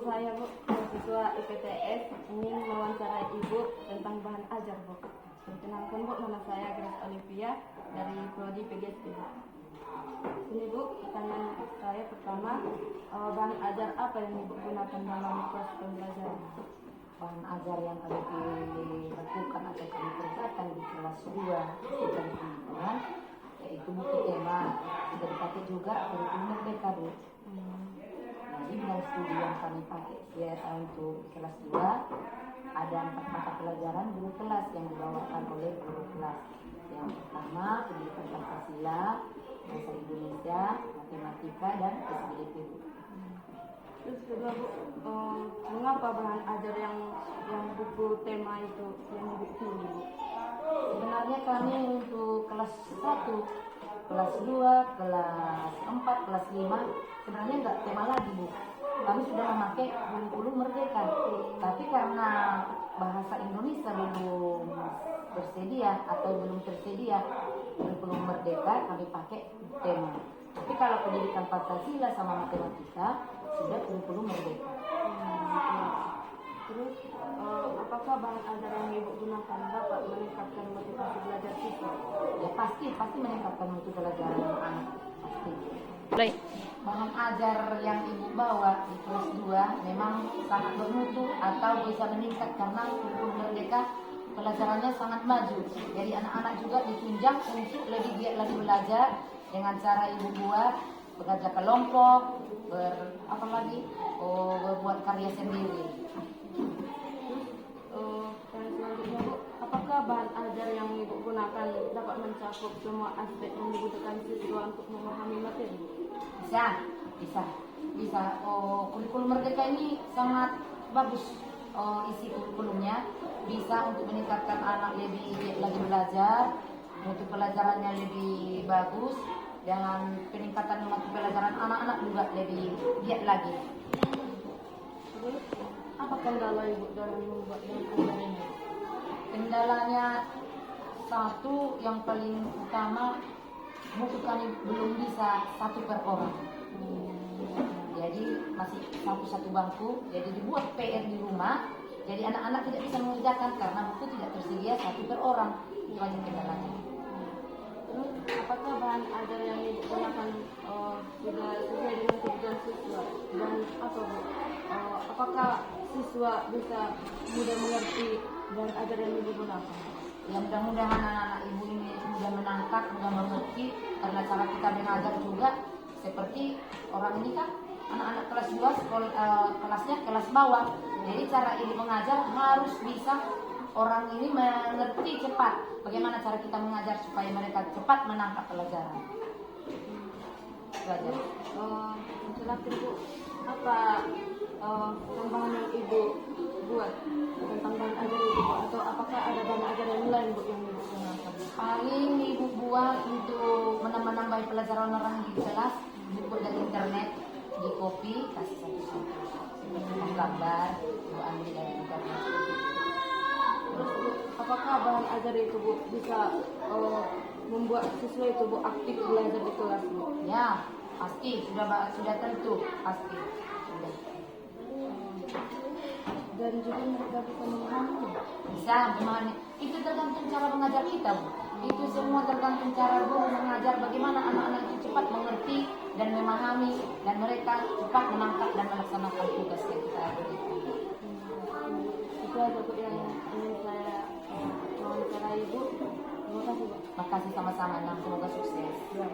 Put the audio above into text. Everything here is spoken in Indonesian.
Saya Bu, mahasiswa IPTS ingin mewawancarai Ibu tentang bahan ajar Bu. Perkenalkan Bu, nama saya Grace Olivia dari Prodi PGSD Bu. Ini Bu, pertanyaan saya pertama, bahan ajar apa yang Ibu gunakan dalam proses pembelajaran? Bahan ajar yang kami lakukan atau kami kerjakan di kelas 2 dan lingkungan yaitu buku tema sudah dipakai juga kurikulum Merdeka Bu. Jadi nilai studi yang kami pakai ya untuk kelas 2 ada 4 mata pelajaran guru kelas yang dibawakan oleh guru kelas. Yang pertama pendidikan Pancasila, bahasa Indonesia, matematika dan SBDP. Terus kedua Bu, mengapa bahan ajar yang buku tema itu yang Ibu pilih Bu? Sebenarnya kami untuk kelas 1, kelas 2, kelas 4, kelas 5 sebenarnya enggak tema lagi Bu. Kami sudah memakai kurikulum Merdeka. Tapi karena bahasa Indonesia belum tersedia atau belum tersedia kurikulum Merdeka, kami pakai tema. Tapi kalau pendidikan Pancasila sama matematika sudah kurikulum Merdeka. Terus apakah bahan ajar yang Ibu gunakan dapat meningkatkan motivasi belajar siswa? Ya pasti meningkatkan mutu pelajaran anak pasti. Baik. Bahan ajar yang Ibu bawa di kelas 2 memang sangat bermutu atau bisa meningkat karena kurikulum Merdeka pelajarannya sangat maju. Jadi anak-anak juga ditunjang untuk lebih giat lagi belajar dengan cara Ibu buat bekerja kelompok, berbuat karya sendiri. Selanjutnya Bu, apakah bahan ajar yang Ibu gunakan dapat mencakup semua aspek yang dibutuhkan siswa untuk memahami materi? Bisa. Kurikulum Merdeka ini sangat bagus. Isi kurikulumnya bisa untuk meningkatkan anak lebih giat lagi belajar, mutu pelajarannya lebih bagus, dengan peningkatan mutu pelajaran anak-anak juga lebih giat lagi. Terus, apa kendala Ibu dalam membuat bahan ajar ini? Kendalanya satu yang paling utama, buku kami belum bisa 1 per orang. Jadi masih satu bangku, jadi dibuat PR di rumah, jadi anak-anak tidak bisa mengerjakan karena buku tidak tersedia 1 per orang. Itu aja kendalanya. Terus, apakah bahan ajar yang Ibu gunakan sudah sesuai dengan kebutuhan siswa? Dan apa Bu? Apakah siswa bisa mudah mengerti bahan ajar yang Ibu gunakan? Ya mudah-mudahan anak-anak Ibu ini mudah menangkap, mudah mengerti karena cara kita mengajar juga seperti orang ini kan anak-anak kelas 2 kelasnya kelas bawah. Jadi cara Ibu mengajar harus bisa orang ini mengerti cepat. Bagaimana cara kita mengajar supaya mereka cepat menangkap pelajaran. Belajar. Terakhir Bu, apa tambahan yang Ibu buat tentang bahan ajar Ibu atau apakah ada bahan ajar yang lain Bu yang Ibu gunakan? Paling Ibu buat untuk menambah pelajaran orang di kelas, buku dari internet, di copy, kasih satu-satu. Seperti menggambar, Ibu ambil dari internet. Apakah bahan ajar itu Bu bisa membuat siswa itu Bu aktif belajar di kelas Bu? Ya, pasti sudah tentu pasti. Sudah. Dan juga mereka bisa memahami. Bisa memahami. Itu tergantung cara mengajar kita Bu. Itu semua tergantung cara guru mengajar bagaimana anak-anak itu cepat mengerti dan memahami dan mereka cepat menangkap dan melaksanakan tugas yang kita berikan. Itu aja Bu yang ingin saya wawancarai Bu. Terima kasih Bu. Terima kasih sama-sama dan semoga sukses. Ya.